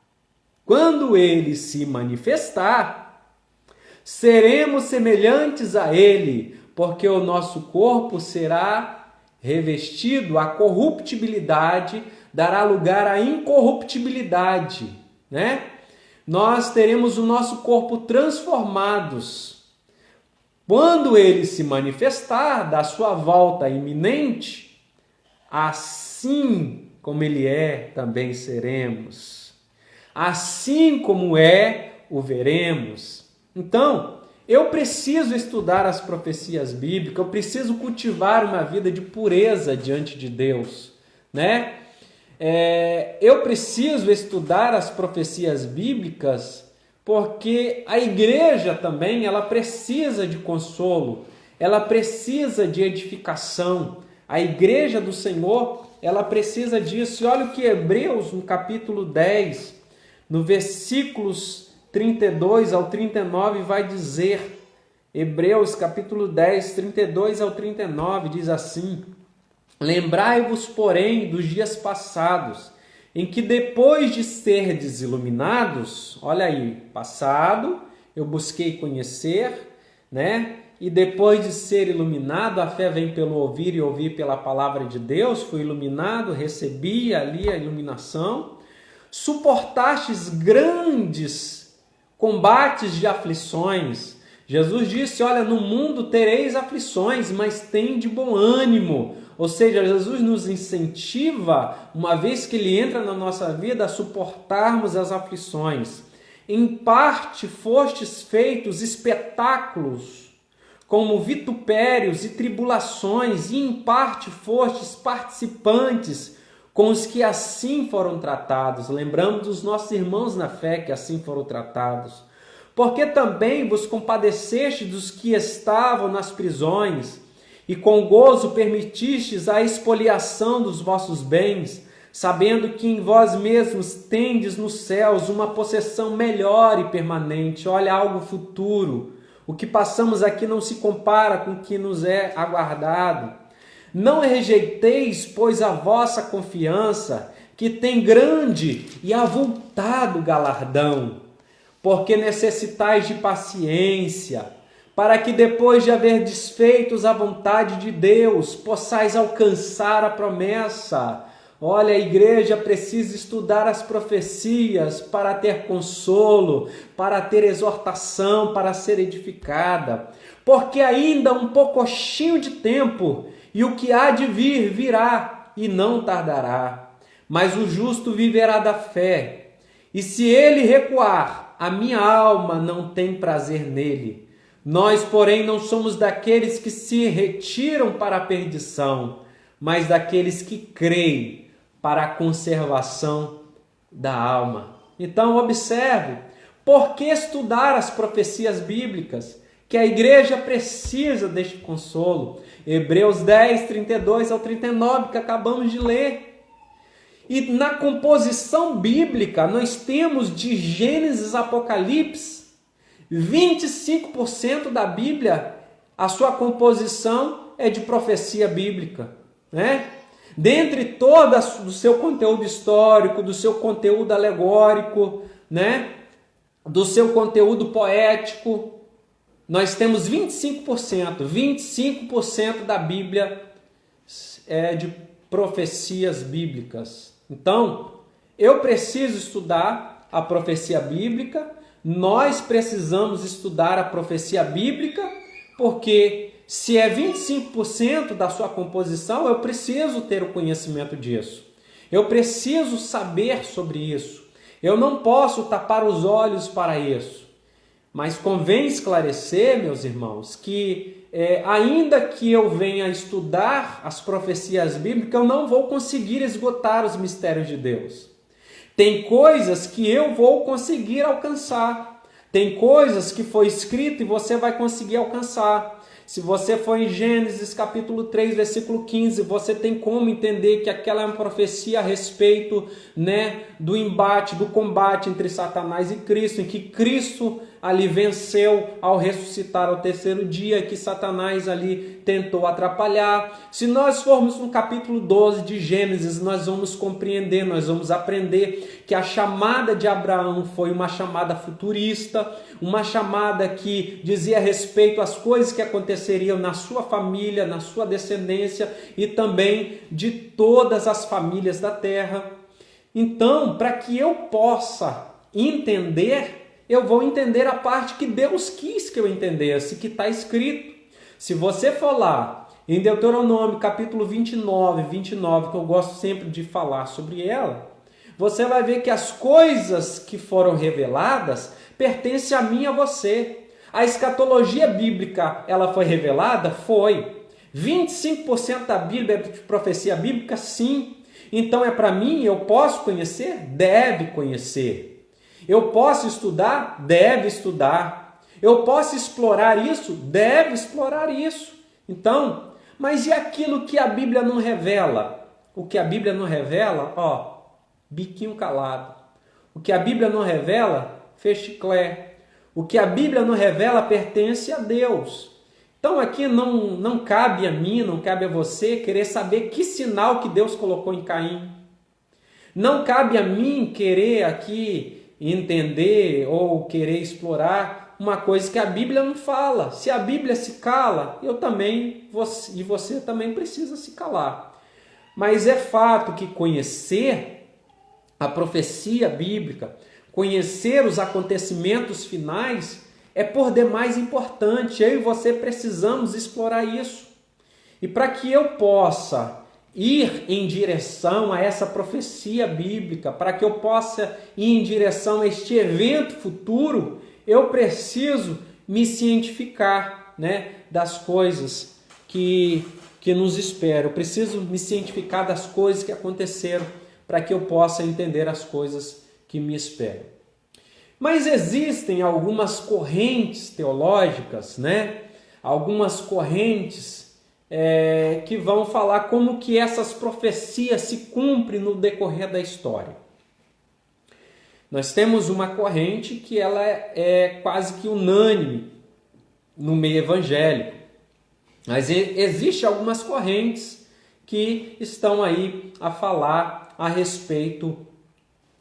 seremos semelhantes a Ele, porque o nosso corpo será revestido, a corruptibilidade dará lugar à incorruptibilidade, né? Nós teremos o nosso corpo transformados. Quando ele se manifestar da sua volta iminente, assim como ele é, também seremos. Assim como é, o veremos. Então, eu preciso estudar as profecias bíblicas, eu preciso cultivar uma vida de pureza diante de Deus, né? Eu preciso estudar as profecias bíblicas porque a igreja também, ela precisa de consolo, ela precisa de edificação. A igreja do Senhor, ela precisa disso. E olha o que Hebreus, no capítulo 10, no versículos 32 ao 39, vai dizer. Hebreus, capítulo 10, 32 ao 39, diz assim: Lembrai-vos, porém, dos dias passados, em que depois de serdes iluminados, olha aí, passado, eu busquei conhecer, né? E depois de ser iluminado, a fé vem pelo ouvir e ouvir pela palavra de Deus, fui iluminado, recebi ali a iluminação, suportastes grandes combates de aflições. Jesus disse, olha, no mundo tereis aflições, mas tende bom ânimo. Ou seja, Jesus nos incentiva, uma vez que Ele entra na nossa vida, a suportarmos as aflições. Em parte fostes feitos espetáculos, como vitupérios e tribulações, e em parte fostes participantes com os que assim foram tratados. Lembramos dos nossos irmãos na fé que assim foram tratados. Porque também vos compadeceste dos que estavam nas prisões, e com gozo permitistes a expoliação dos vossos bens, sabendo que em vós mesmos tendes nos céus uma possessão melhor e permanente. Olha, algo futuro. O que passamos aqui não se compara com o que nos é aguardado. Não rejeiteis, pois, a vossa confiança, que tem grande e avultado galardão, porque necessitais de paciência, para que depois de haver desfeitos a vontade de Deus, possais alcançar a promessa. Olha, a igreja precisa estudar as profecias para ter consolo, para ter exortação, para ser edificada. Porque ainda um poucochinho de tempo, e o que há de vir, virá, e não tardará. Mas o justo viverá da fé. E se ele recuar, a minha alma não tem prazer nele. Nós, porém, não somos daqueles que se retiram para a perdição, mas daqueles que creem para a conservação da alma. Então, observe, por que estudar as profecias bíblicas? Que a igreja precisa deste consolo. Hebreus 10, 32 ao 39, que acabamos de ler. E na composição bíblica, nós temos de Gênesis a Apocalipse, 25% da Bíblia, a sua composição é de profecia bíblica, né? Dentre todo o seu conteúdo histórico, do seu conteúdo alegórico, né? Do seu conteúdo poético, nós temos 25% da Bíblia é de profecias bíblicas. Então, eu preciso estudar a profecia bíblica. Nós precisamos estudar a profecia bíblica, porque se é 25% da sua composição, eu preciso ter o conhecimento disso. Eu preciso saber sobre isso. Eu não posso tapar os olhos para isso. Mas convém esclarecer, meus irmãos, que ainda que eu venha estudar as profecias bíblicas, eu não vou conseguir esgotar os mistérios de Deus. Tem coisas que eu vou conseguir alcançar. Tem coisas que foi escrito e você vai conseguir alcançar. Se você for em Gênesis capítulo 3, versículo 15, você tem como entender que aquela é uma profecia a respeito, né, do embate, do combate entre Satanás e Cristo, em que Cristo ali venceu ao ressuscitar ao terceiro dia, que Satanás ali tentou atrapalhar. Se nós formos no capítulo 12 de Gênesis, nós vamos compreender, nós vamos aprender que a chamada de Abraão foi uma chamada futurista, uma chamada que dizia respeito às coisas que aconteceriam na sua família, na sua descendência e também de todas as famílias da terra. Então, para que eu possa entender, eu vou entender a parte que Deus quis que eu entendesse, que está escrito. Se você for lá em Deuteronômio capítulo 29, que eu gosto sempre de falar sobre ela, você vai ver que as coisas que foram reveladas pertencem a mim e a você. A escatologia bíblica, ela foi revelada? Foi. 25% da Bíblia é de profecia bíblica? Sim. Então é para mim, eu posso conhecer? Deve conhecer. Eu posso estudar? Deve estudar. Eu posso explorar isso? Deve explorar isso. Então, mas e aquilo que a Bíblia não revela? O que a Bíblia não revela, biquinho calado. O que a Bíblia não revela, fez chiclé. O que a Bíblia não revela pertence a Deus. Então aqui não cabe a mim, não cabe a você querer saber que sinal que Deus colocou em Caim. Não cabe a mim querer aqui entender ou querer explorar uma coisa que a Bíblia não fala. Se a Bíblia se cala, eu também, e você também precisa se calar. Mas é fato que conhecer a profecia bíblica, conhecer os acontecimentos finais, é por demais importante. Eu e você precisamos explorar isso. E para que eu possa ir em direção a essa profecia bíblica, para que eu possa ir em direção a este evento futuro, eu preciso me cientificar, das coisas que nos esperam. Eu preciso me cientificar das coisas que aconteceram para que eu possa entender as coisas que me esperam. Mas existem algumas correntes teológicas, algumas correntes que vão falar como que essas profecias se cumprem no decorrer da história. Nós temos uma corrente que ela é quase que unânime no meio evangélico. Mas existem algumas correntes que estão aí a falar a respeito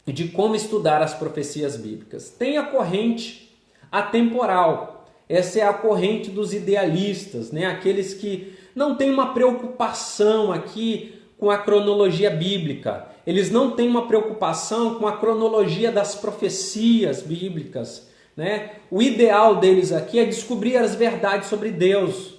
de como estudar as profecias bíblicas. Tem a corrente atemporal. Essa é a corrente dos idealistas, aqueles que não têm uma preocupação aqui com a cronologia bíblica. Eles não têm uma preocupação com a cronologia das profecias bíblicas. O ideal deles aqui é descobrir as verdades sobre Deus.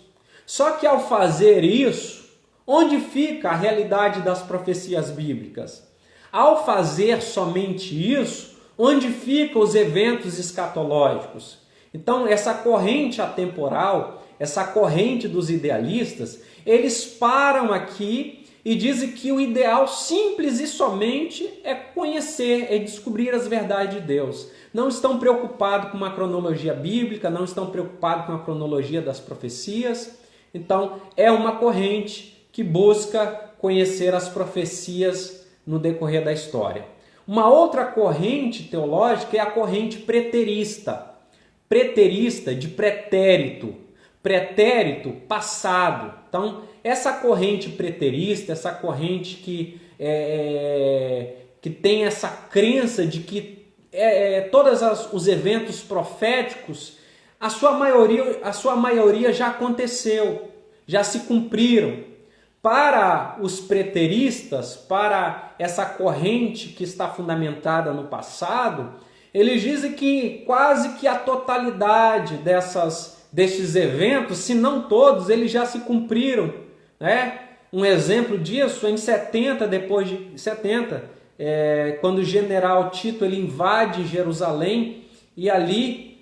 Só que ao fazer isso, onde fica a realidade das profecias bíblicas? Ao fazer somente isso, onde ficam os eventos escatológicos? Então, essa corrente atemporal, essa corrente dos idealistas, eles param aqui e dizem que o ideal simples e somente é conhecer, é descobrir as verdades de Deus. Não estão preocupados com uma cronologia bíblica, não estão preocupados com a cronologia das profecias. Então, é uma corrente que busca conhecer as profecias no decorrer da história. Uma outra corrente teológica é a corrente preterista. Preterista de pretérito. Pretérito, passado. Então, essa corrente preterista, essa corrente que tem essa crença de que todos os eventos proféticos, a sua maioria já aconteceu, já se cumpriram. Para os preteristas, para essa corrente que está fundamentada no passado, eles dizem que quase que a totalidade desses eventos, se não todos, eles já se cumpriram. Um exemplo disso é em 70, quando o general Tito ele invade Jerusalém e ali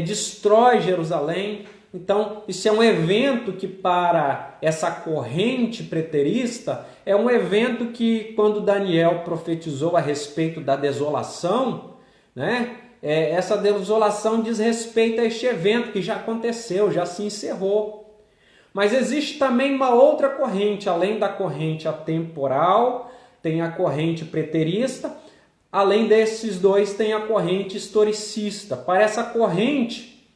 destrói Jerusalém. Então, isso é um evento que para essa corrente preterista é um evento que quando Daniel profetizou a respeito da desolação, essa desolação diz respeito a este evento que já aconteceu, já se encerrou. Mas existe também uma outra corrente, além da corrente atemporal, tem a corrente preterista, além desses dois tem a corrente historicista. Para essa corrente,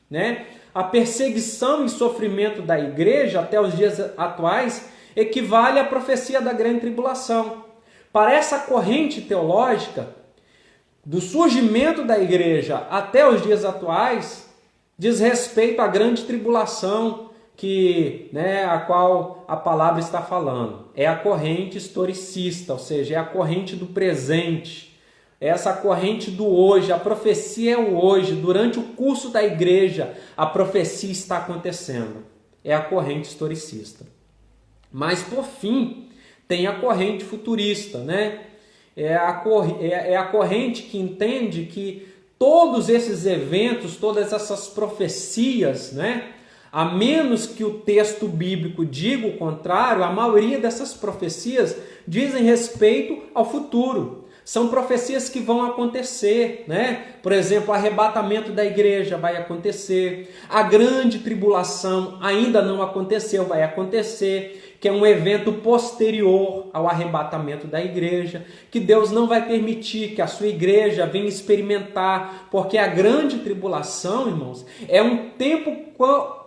a perseguição e sofrimento da igreja até os dias atuais equivale à profecia da grande tribulação. Para essa corrente teológica, do surgimento da igreja até os dias atuais, diz respeito à grande tribulação a qual a palavra está falando. É a corrente historicista, ou seja, é a corrente do presente. é essa corrente do hoje, a profecia é o hoje, durante o curso da igreja, a profecia está acontecendo. É a corrente historicista. Mas, por fim, tem a corrente futurista, né? É a corrente que entende que todos esses eventos, todas essas profecias, né? A menos que o texto bíblico diga o contrário, a maioria dessas profecias dizem respeito ao futuro. São profecias que vão acontecer, né? Por exemplo, o arrebatamento da igreja vai acontecer, a grande tribulação ainda não aconteceu, vai acontecer, que é um evento posterior ao arrebatamento da igreja, que Deus não vai permitir que a sua igreja venha experimentar, porque a grande tribulação, irmãos, é um tempo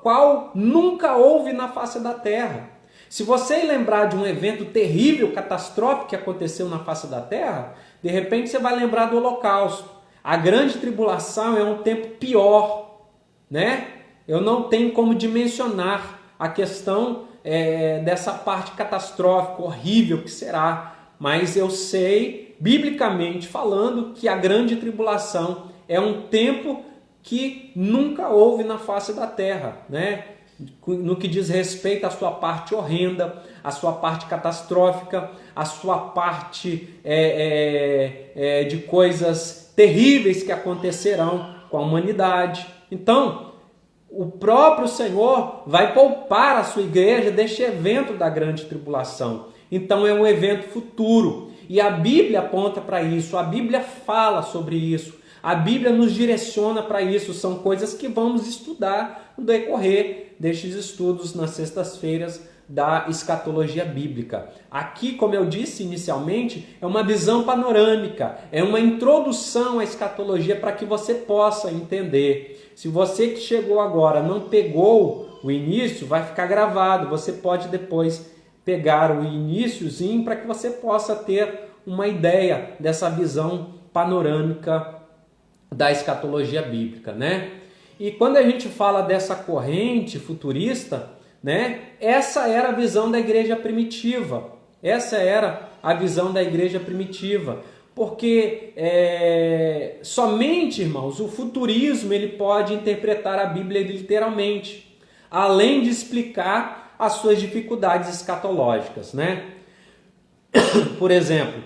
qual nunca houve na face da terra. Se você lembrar de um evento terrível, catastrófico que aconteceu na face da terra, de repente você vai lembrar do Holocausto. A grande tribulação é um tempo pior, né? Eu não tenho como dimensionar a questão dessa parte catastrófica, horrível que será, mas eu sei, biblicamente falando, que a grande tribulação é um tempo que nunca houve na face da terra, né? No que diz respeito à sua parte horrenda, à sua parte catastrófica, à sua parte de coisas terríveis que acontecerão com a humanidade. Então, o próprio Senhor vai poupar a sua igreja deste evento da grande tribulação. Então, é um evento futuro. E a Bíblia aponta para isso, a Bíblia fala sobre isso, a Bíblia nos direciona para isso. São coisas que vamos estudar no decorrer destes estudos nas sextas-feiras da escatologia bíblica. Aqui, como eu disse inicialmente, é uma visão panorâmica, é uma introdução à escatologia para que você possa entender. Se você que chegou agora não pegou o início, vai ficar gravado. Você pode depois pegar o iniciozinho para que você possa ter uma ideia dessa visão panorâmica da escatologia bíblica, né? E quando a gente fala dessa corrente futurista, né? Essa era a visão da igreja primitiva. Essa era a visão da igreja primitiva. Porque somente, irmãos, o futurismo ele pode interpretar a Bíblia literalmente, além de explicar as suas dificuldades escatológicas, né? Por exemplo,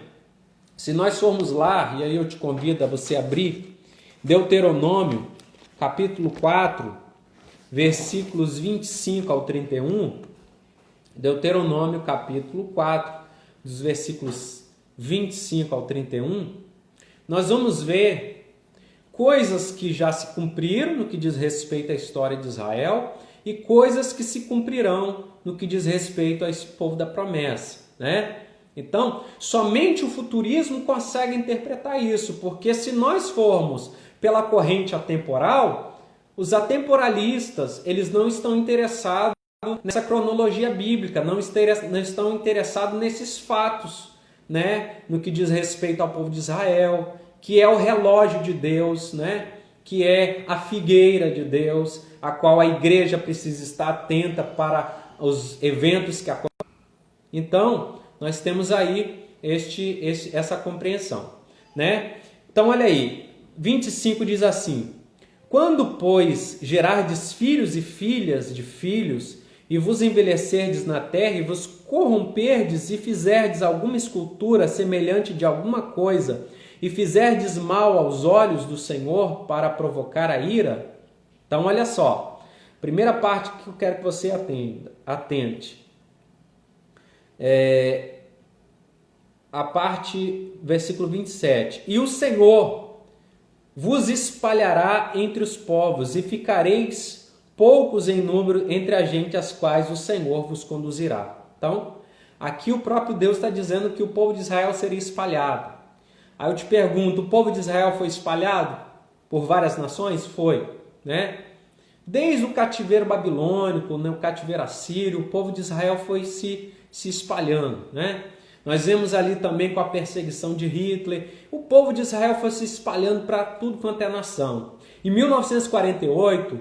se nós formos lá, e aí eu te convido a você abrir Deuteronômio, capítulo 4, versículos 25 ao 31, Deuteronômio, capítulo 4, dos versículos 25 ao 31, nós vamos ver coisas que já se cumpriram no que diz respeito à história de Israel e coisas que se cumprirão no que diz respeito a esse povo da promessa, né? Então, somente o futurismo consegue interpretar isso, porque se nós formos pela corrente atemporal, os atemporalistas, eles não estão interessados nessa cronologia bíblica, não estão interessados nesses fatos, né? No que diz respeito ao povo de Israel, que é o relógio de Deus, né? Que é a figueira de Deus, a qual a igreja precisa estar atenta para os eventos que acontecem. Então, nós temos aí essa compreensão, né? Então, olha aí, 25 diz assim: quando, pois, gerardes filhos e filhas de filhos, e vos envelhecerdes na terra, e vos corromperdes, e fizerdes alguma escultura semelhante de alguma coisa, e fizerdes mal aos olhos do Senhor para provocar a ira. Então, olha só, primeira parte que eu quero que você atente. A parte, versículo 27. E o Senhor vos espalhará entre os povos, e ficareis poucos em número entre a gente, as quais o Senhor vos conduzirá. Então, aqui o próprio Deus está dizendo que o povo de Israel seria espalhado. Aí eu te pergunto, o povo de Israel foi espalhado por várias nações? Foi, né? Desde o cativeiro babilônico, né, o cativeiro assírio, o povo de Israel foi se espalhando, né? Nós vemos ali também com a perseguição de Hitler, o povo de Israel foi se espalhando para tudo quanto é nação. Em 1948,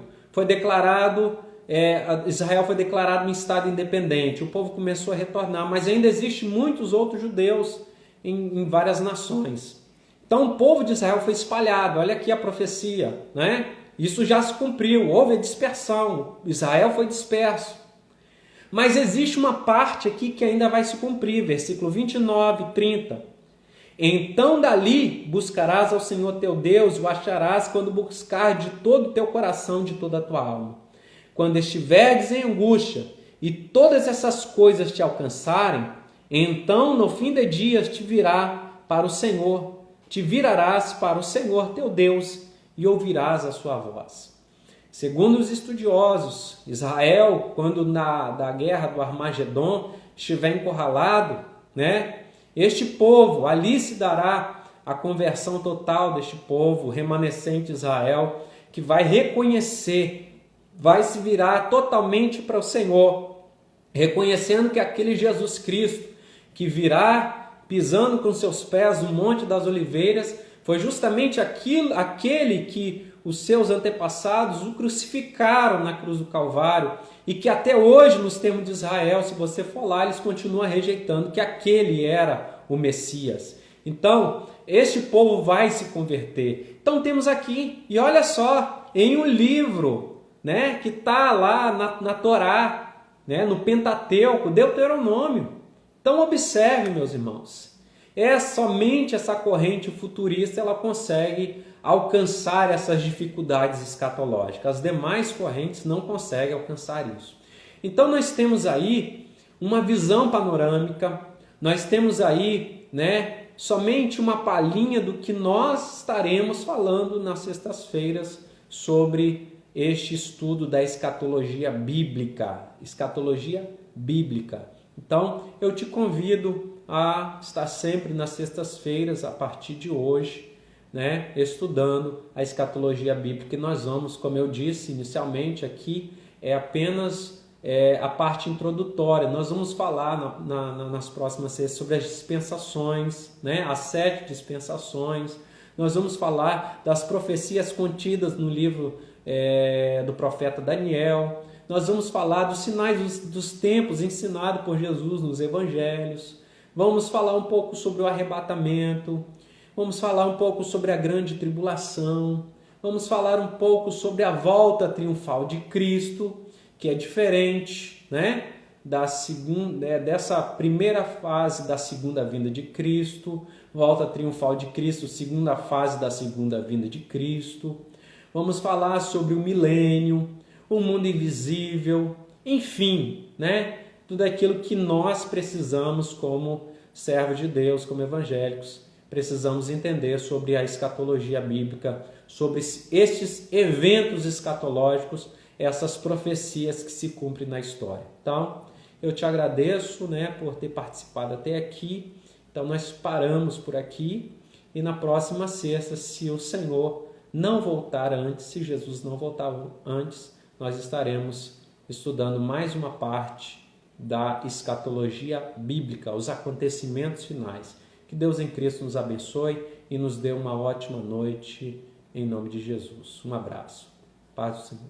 Israel foi declarado um estado independente, o povo começou a retornar, mas ainda existem muitos outros judeus em várias nações. Então o povo de Israel foi espalhado, olha aqui a profecia, né? Isso já se cumpriu, houve a dispersão, Israel foi disperso. Mas existe uma parte aqui que ainda vai se cumprir, versículo 29 e 30. Então dali buscarás ao Senhor teu Deus e o acharás quando buscar de todo o teu coração, de toda a tua alma. Quando estiveres em angústia e todas essas coisas te alcançarem, então no fim de dias te virarás para o Senhor teu Deus e ouvirás a sua voz. Segundo os estudiosos, Israel, quando da guerra do Armagedon estiver encurralado, né? Este povo, ali se dará a conversão total deste povo, remanescente de Israel, que vai reconhecer, vai se virar totalmente para o Senhor, reconhecendo que aquele Jesus Cristo que virá pisando com seus pés no Monte das Oliveiras foi justamente aquele que os seus antepassados o crucificaram na cruz do Calvário e que até hoje, nos termos de Israel, se você for lá, eles continuam rejeitando que aquele era o Messias. Então, este povo vai se converter. Então temos aqui, e olha só, em um livro, né, que está lá na Torá, né, no Pentateuco, Deuteronômio. Então observe, meus irmãos, somente essa corrente futurista ela consegue alcançar essas dificuldades escatológicas. As demais correntes não conseguem alcançar isso. Então nós temos aí uma visão panorâmica, nós temos aí, né, somente uma palhinha do que nós estaremos falando nas sextas-feiras sobre este estudo da escatologia bíblica. Escatologia bíblica. Então eu te convido a estar sempre nas sextas-feiras, a partir de hoje, né, estudando a escatologia bíblica. E nós vamos, como eu disse inicialmente aqui, é apenas a parte introdutória. Nós vamos falar nas próximas sextas sobre as dispensações, né, as 7 dispensações. Nós vamos falar das profecias contidas no livro do profeta Daniel. Nós vamos falar dos sinais dos tempos ensinados por Jesus nos evangelhos. Vamos falar um pouco sobre o arrebatamento. Vamos falar um pouco sobre a grande tribulação. Vamos falar um pouco sobre a volta triunfal de Cristo, que é diferente, né, dessa primeira fase da segunda vinda de Cristo. Volta triunfal de Cristo, segunda fase da segunda vinda de Cristo. Vamos falar sobre o milênio, o mundo invisível, enfim, né, tudo aquilo que nós precisamos como servos de Deus, como evangélicos, precisamos entender sobre a escatologia bíblica, sobre estes eventos escatológicos, essas profecias que se cumprem na história. Então, eu te agradeço, né, por ter participado até aqui. Então, nós paramos por aqui e na próxima sexta, se o Senhor não voltar antes, se Jesus não voltar antes, nós estaremos estudando mais uma parte da escatologia bíblica, os acontecimentos finais. Que Deus em Cristo nos abençoe e nos dê uma ótima noite em nome de Jesus. Um abraço. Paz do Senhor.